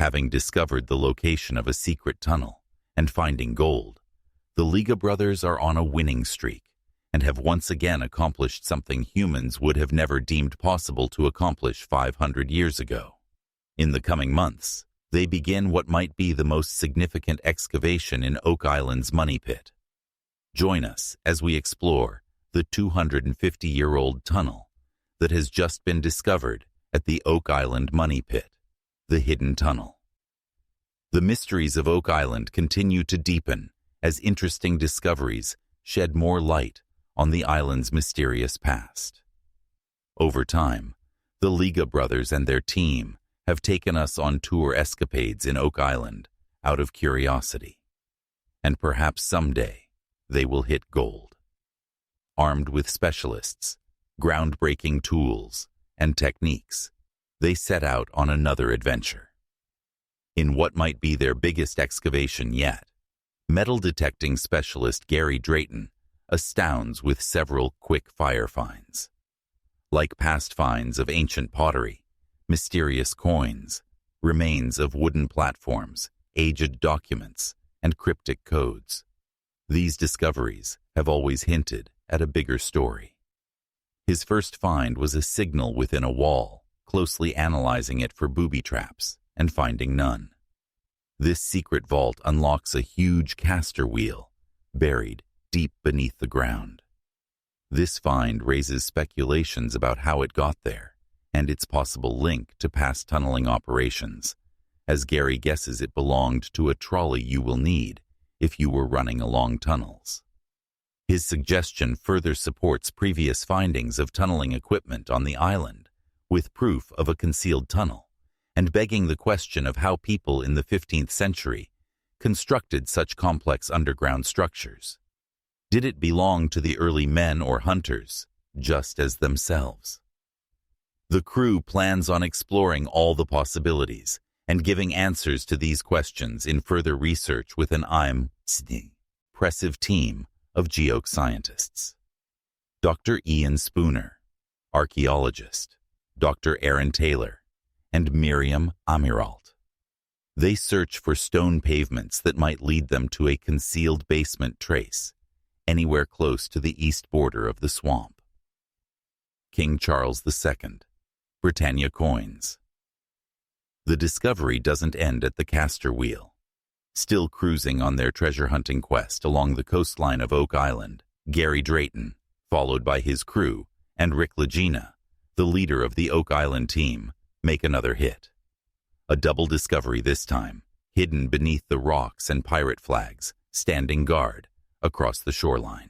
Having discovered the location of a secret tunnel and finding gold, the Liga brothers are on a winning streak and have once again accomplished something humans would have never deemed possible to accomplish 500 years ago. In the coming months, they begin what might be the most significant excavation in Oak Island's money pit. Join us as we explore the 250-year-old tunnel that has just been discovered at the Oak Island money pit, the Hidden Tunnel. The mysteries of Oak Island continue to deepen as interesting discoveries shed more light on the island's mysterious past. Over time, the Liga brothers and their team have taken us on tour escapades in Oak Island out of curiosity. And perhaps someday they will hit gold. Armed with specialists, groundbreaking tools, and techniques, they set out on another adventure. In what might be their biggest excavation yet, metal detecting specialist Gary Drayton astounds with several quick fire finds. Like past finds of ancient pottery, mysterious coins, remains of wooden platforms, aged documents, and cryptic codes, these discoveries have always hinted at a bigger story. His first find was a signal within a wall, closely analyzing it for booby traps and finding none. This secret vault unlocks a huge caster wheel buried deep beneath the ground. This find raises speculations about how it got there and its possible link to past tunneling operations, as Gary guesses it belonged to a trolley you will need if you were running along tunnels. His suggestion further supports previous findings of tunneling equipment on the island, with proof of a concealed tunnel, and begging the question of how people in the 15th century constructed such complex underground structures. Did it belong to the early men or hunters, just as themselves? The crew plans on exploring all the possibilities and giving answers to these questions in further research with an impressive team of geoscientists. Dr. Ian Spooner, archaeologist, Dr. Aaron Taylor, and Miriam Amiralt. They search for stone pavements that might lead them to a concealed basement trace anywhere close to the east border of the swamp. King Charles II, Britannia coins. The discovery doesn't end at the caster wheel. Still cruising on their treasure-hunting quest along the coastline of Oak Island, Gary Drayton, followed by his crew, and Rick Legina, the leader of the Oak Island team, make another hit. A double discovery this time, hidden beneath the rocks and pirate flags, standing guard across the shoreline.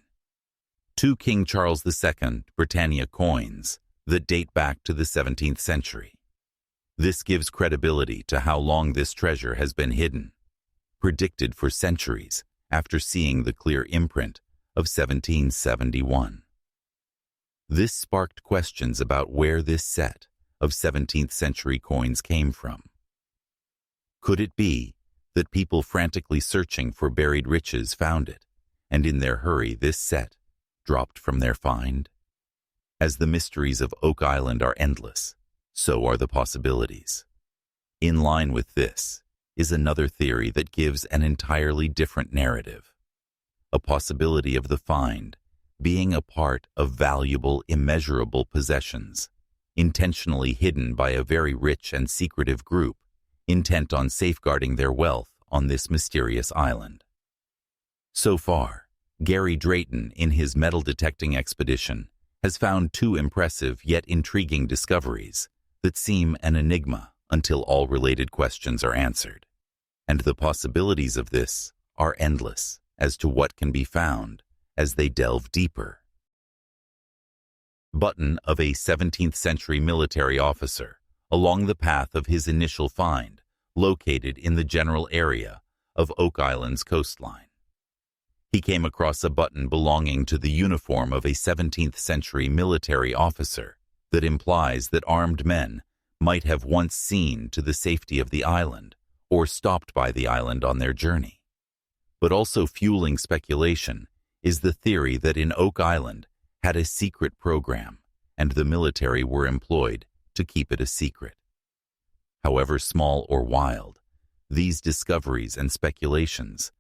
2 King Charles II Britannia coins that date back to the 17th century. This gives credibility to how long this treasure has been hidden, predicted for centuries after seeing the clear imprint of 1771. This sparked questions about where this set of 17th century coins came from. Could it be that people frantically searching for buried riches found it, and in their hurry this set dropped from their find? As the mysteries of Oak Island are endless, so are the possibilities. In line with this is another theory that gives an entirely different narrative. A possibility of the find being a part of valuable, immeasurable possessions, intentionally hidden by a very rich and secretive group, intent on safeguarding their wealth on this mysterious island. So far, Gary Drayton, in his metal detecting expedition, has found 2 impressive yet intriguing discoveries that seem an enigma until all related questions are answered. And the possibilities of this are endless as to what can be found as they delve deeper. Button of a 17th century military officer along the path of his initial find, located in the general area of Oak Island's coastline. He came across a button belonging to the uniform of a 17th century military officer that implies that armed men might have once seen to the safety of the island or stopped by the island on their journey. But also fueling speculation is the theory that in Oak Island had a secret program and the military were employed to keep it a secret. However small or wild, These discoveries and speculations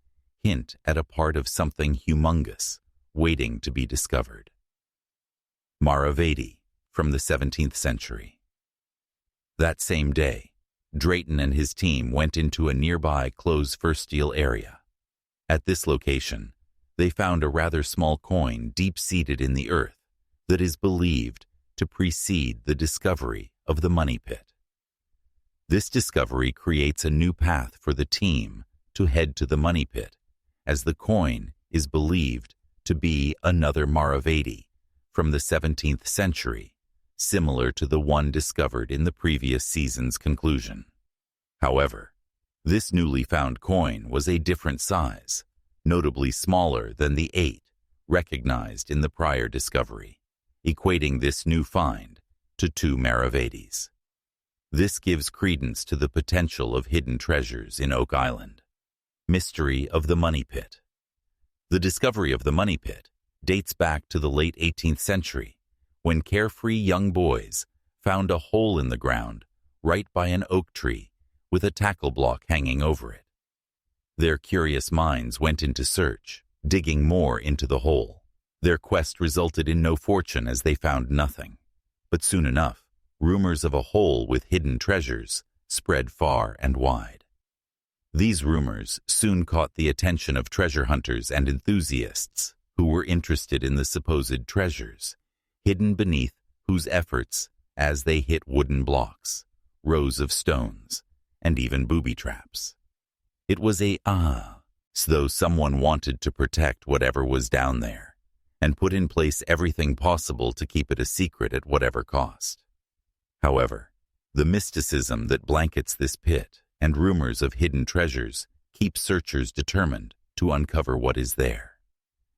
hint at a part of something humongous waiting to be discovered. Maravedi, from the 17th century. That same day, Drayton and his team went into a nearby Closefirsteel area. At this location, they found a rather small coin deep-seated in the earth that is believed to precede the discovery of the money pit. This discovery creates a new path for the team to head to the money pit, as the coin is believed to be another Maravedi from the 17th century, similar to the one discovered in the previous season's conclusion. However, this newly found coin was a different size, notably smaller than the 8 recognized in the prior discovery, equating this new find to 2 Maravedis. This gives credence to the potential of hidden treasures in Oak Island. Mystery of the Money Pit. The discovery of the money pit dates back to the late 18th century, when carefree young boys found a hole in the ground right by an oak tree with a tackle block hanging over it. Their curious minds went into search, digging more into the hole. Their quest resulted in no fortune as they found nothing. But soon enough, rumors of a hole with hidden treasures spread far and wide. These rumors soon caught the attention of treasure hunters and enthusiasts who were interested in the supposed treasures, hidden beneath whose efforts as they hit wooden blocks, rows of stones, and even booby traps. It was as though someone wanted to protect whatever was down there and put in place everything possible to keep it a secret at whatever cost. However, the mysticism that blankets this pit and rumors of hidden treasures keep searchers determined to uncover what is there.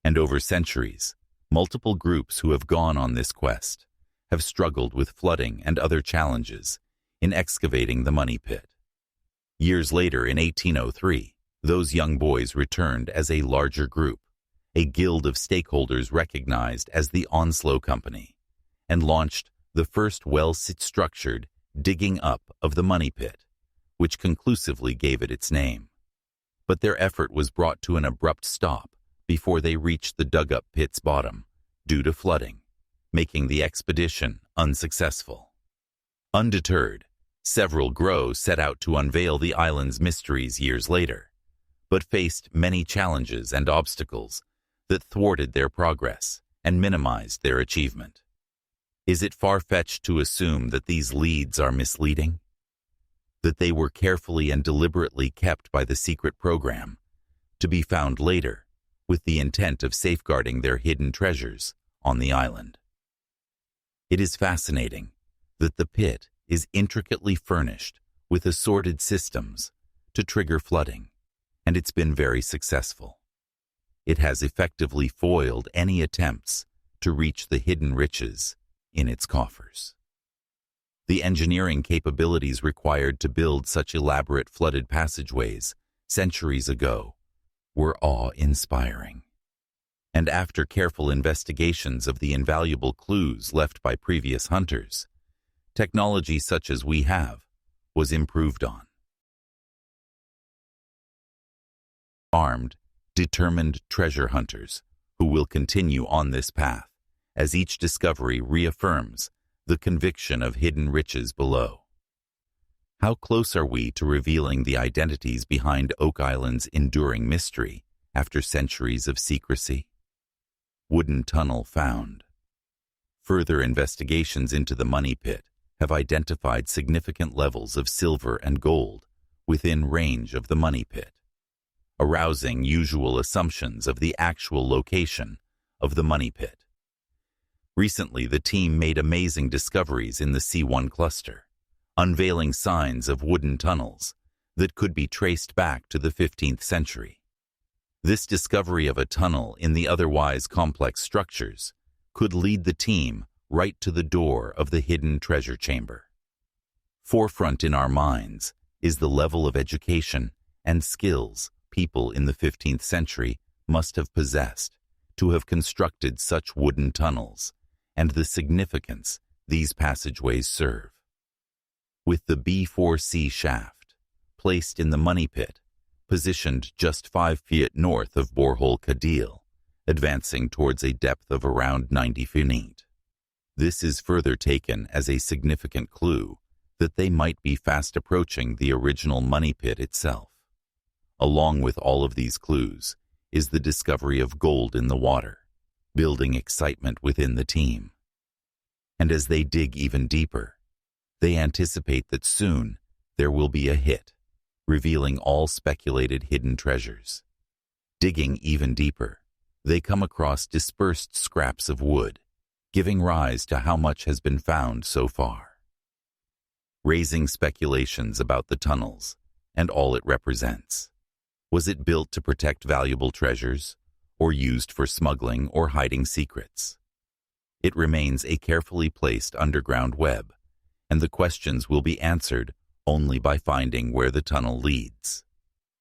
And over centuries, multiple groups who have gone on this quest have struggled with flooding and other challenges in excavating the money pit. Years later, in 1803, those young boys returned as a larger group, a guild of stakeholders recognized as the Onslow Company, and launched the first well-structured digging up of the money pit, which conclusively gave it its name. But their effort was brought to an abrupt stop before they reached the dug-up pit's bottom, due to flooding, making the expedition unsuccessful. Undeterred, several Grow set out to unveil the island's mysteries years later, but faced many challenges and obstacles that thwarted their progress and minimized their achievement. Is it far-fetched to assume that these leads are misleading? That they were carefully and deliberately kept by the secret program, to be found later with the intent of safeguarding their hidden treasures on the island? It is fascinating that the pit is intricately furnished with assorted systems to trigger flooding, and it's been very successful. It has effectively foiled any attempts to reach the hidden riches in its coffers. The engineering capabilities required to build such elaborate flooded passageways centuries ago were awe-inspiring. And after careful investigations of the invaluable clues left by previous hunters, technology such as we have was improved on. Armed, determined treasure hunters who will continue on this path as each discovery reaffirms the conviction of hidden riches below. How close are we to revealing the identities behind Oak Island's enduring mystery after centuries of secrecy? Wooden tunnel found. Further investigations into the money pit have identified significant levels of silver and gold within range of the money pit, arousing usual assumptions of the actual location of the money pit. Recently, the team made amazing discoveries in the C1 cluster, unveiling signs of wooden tunnels that could be traced back to the 15th century. This discovery of a tunnel in the otherwise complex structures could lead the team right to the door of the hidden treasure chamber. Forefront in our minds is the level of education and skills people in the 15th century must have possessed to have constructed such wooden tunnels, and the significance these passageways serve. With the B4C shaft, placed in the money pit, positioned just 5 feet north of borehole Kadil, advancing towards a depth of around 90 feet. This is further taken as a significant clue that they might be fast approaching the original money pit itself. Along with all of these clues is the discovery of gold in the water, building excitement within the team. And as they dig even deeper, they anticipate that soon there will be a hit, revealing all speculated hidden treasures. Digging even deeper, they come across dispersed scraps of wood, giving rise to how much has been found so far, raising speculations about the tunnels and all it represents. Was it built to protect valuable treasures, or used for smuggling or hiding secrets? It remains a carefully placed underground web, and the questions will be answered only by finding where the tunnel leads.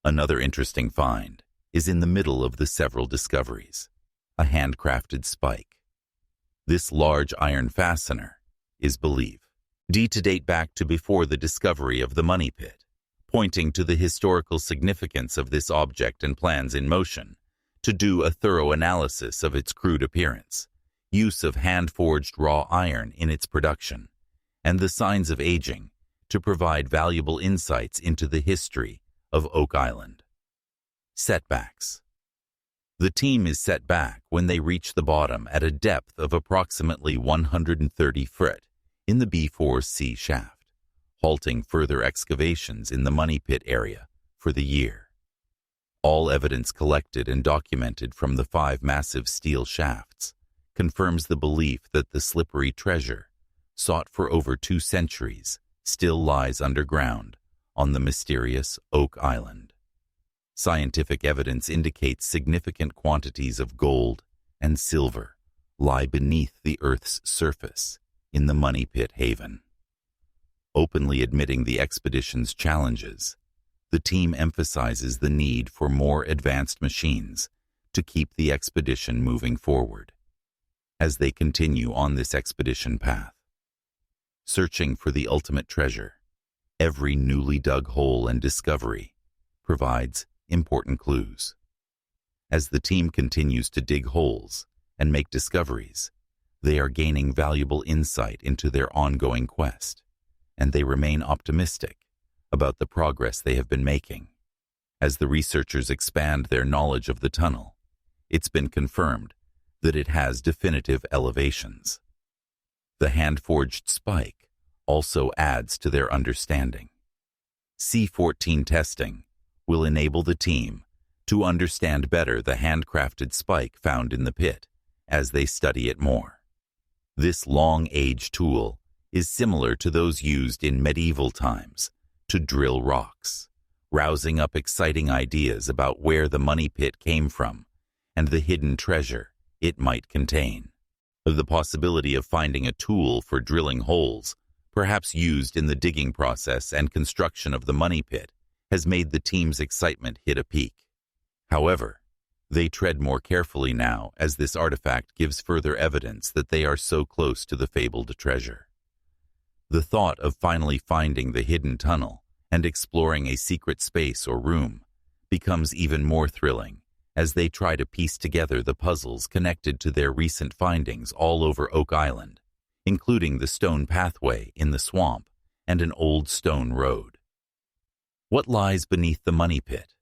Another interesting find is in the middle of the several discoveries, a handcrafted spike. This large iron fastener is believed to date back to before the discovery of the money pit, pointing to the historical significance of this object and plans in motion to do a thorough analysis of its crude appearance, use of hand-forged raw iron in its production, and the signs of aging to provide valuable insights into the history of Oak Island. Setbacks. The team is set back when they reach the bottom at a depth of approximately 130 feet in the B4C shaft, halting further excavations in the money pit area for the year. All evidence collected and documented from the 5 massive steel shafts confirms the belief that the slippery treasure, sought for over 2 centuries, still lies underground on the mysterious Oak Island. Scientific evidence indicates significant quantities of gold and silver lie beneath the Earth's surface in the money pit haven. Openly admitting the expedition's challenges, the team emphasizes the need for more advanced machines to keep the expedition moving forward. As they continue on this expedition path, searching for the ultimate treasure, every newly dug hole and discovery provides important clues. As the team continues to dig holes and make discoveries, they are gaining valuable insight into their ongoing quest, and they remain optimistic about the progress they have been making. As the researchers expand their knowledge of the tunnel, it's been confirmed that it has definitive elevations. The hand-forged spike also adds to their understanding. C14 testing will enable the team to understand better the handcrafted spike found in the pit as they study it more. This long-age tool is similar to those used in medieval times to drill rocks, rousing up exciting ideas about where the money pit came from and the hidden treasure it might contain. The possibility of finding a tool for drilling holes, perhaps used in the digging process and construction of the money pit, has made the team's excitement hit a peak. However, they tread more carefully now as this artifact gives further evidence that they are so close to the fabled treasure. The thought of finally finding the hidden tunnel and exploring a secret space or room becomes even more thrilling as they try to piece together the puzzles connected to their recent findings all over Oak Island, including the stone pathway in the swamp and an old stone road. What lies beneath the money pit?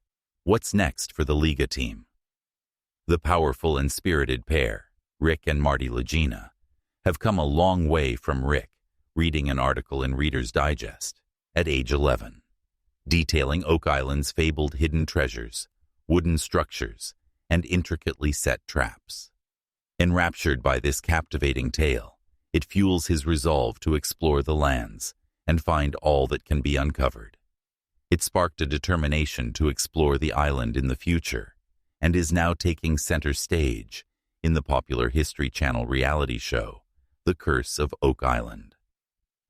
What's next for the Liga team? The powerful and spirited pair, Rick and Marty Lagina, have come a long way from Rick reading an article in Reader's Digest at age 11, detailing Oak Island's fabled hidden treasures, wooden structures, and intricately set traps. Enraptured by this captivating tale, it fuels his resolve to explore the lands and find all that can be uncovered. It sparked a determination to explore the island in the future and is now taking center stage in the popular History Channel reality show, The Curse of Oak Island.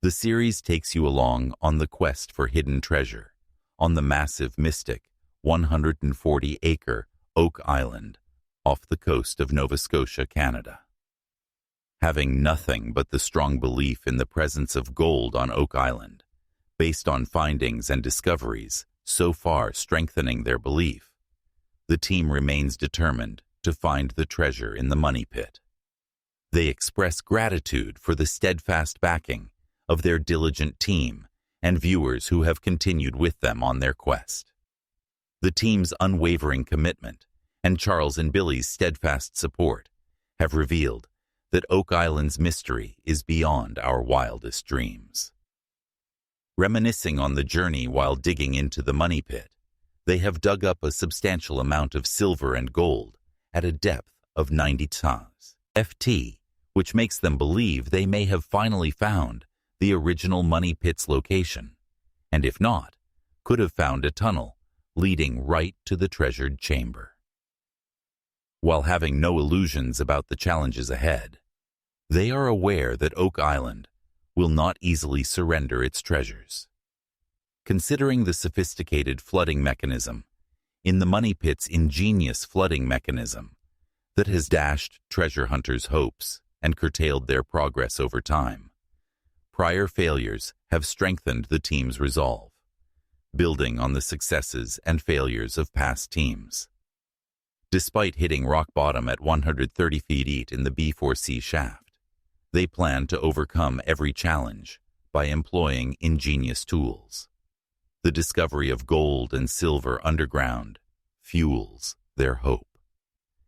The series takes you along on the quest for hidden treasure on the massive, mystic, 140-acre Oak Island off the coast of Nova Scotia, Canada. Having nothing but the strong belief in the presence of gold on Oak Island, based on findings and discoveries so far strengthening their belief. The team remains determined to find the treasure in the money pit. They express gratitude for the steadfast backing of their diligent team and viewers who have continued with them on their quest. The team's unwavering commitment and Charles and Billy's steadfast support have revealed that Oak Island's mystery is beyond our wildest dreams. Reminiscing on the journey while digging into the money pit, they have dug up a substantial amount of silver and gold at a depth of 90 tons FT, which makes them believe they may have finally found the original money pit's location, and if not, could have found a tunnel leading right to the treasured chamber. While having no illusions about the challenges ahead, they are aware that Oak Island will not easily surrender its treasures. Considering the sophisticated flooding mechanism in the money pit's ingenious flooding mechanism that has dashed treasure hunters' hopes and curtailed their progress over time, prior failures have strengthened the team's resolve, building on the successes and failures of past teams. Despite hitting rock bottom at 130 feet in the B4C shaft, they plan to overcome every challenge by employing ingenious tools. The discovery of gold and silver underground fuels their hope,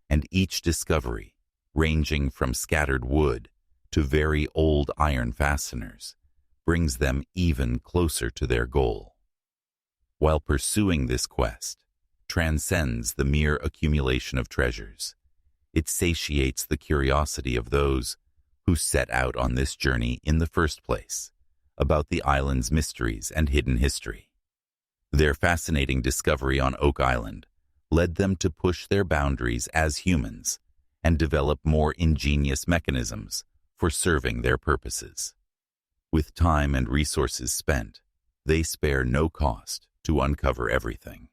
and each discovery, ranging from scattered wood to very old iron fasteners, brings them even closer to their goal. While pursuing this quest transcends the mere accumulation of treasures, it satiates the curiosity of those who set out on this journey in the first place about the island's mysteries and hidden history. Their fascinating discovery on Oak Island led them to push their boundaries as humans and develop more ingenious mechanisms for serving their purposes. With time and resources spent, they spare no cost to uncover everything.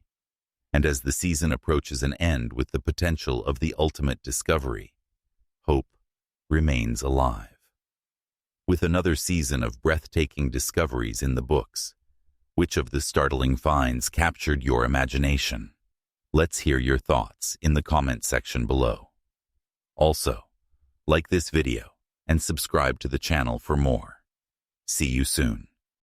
And as the season approaches an end with the potential of the ultimate discovery, hope remains alive. With another season of breathtaking discoveries in the books, which of the startling finds captured your imagination? Let's hear your thoughts in the comment section below. Also, like this video and subscribe to the channel for more. See you soon.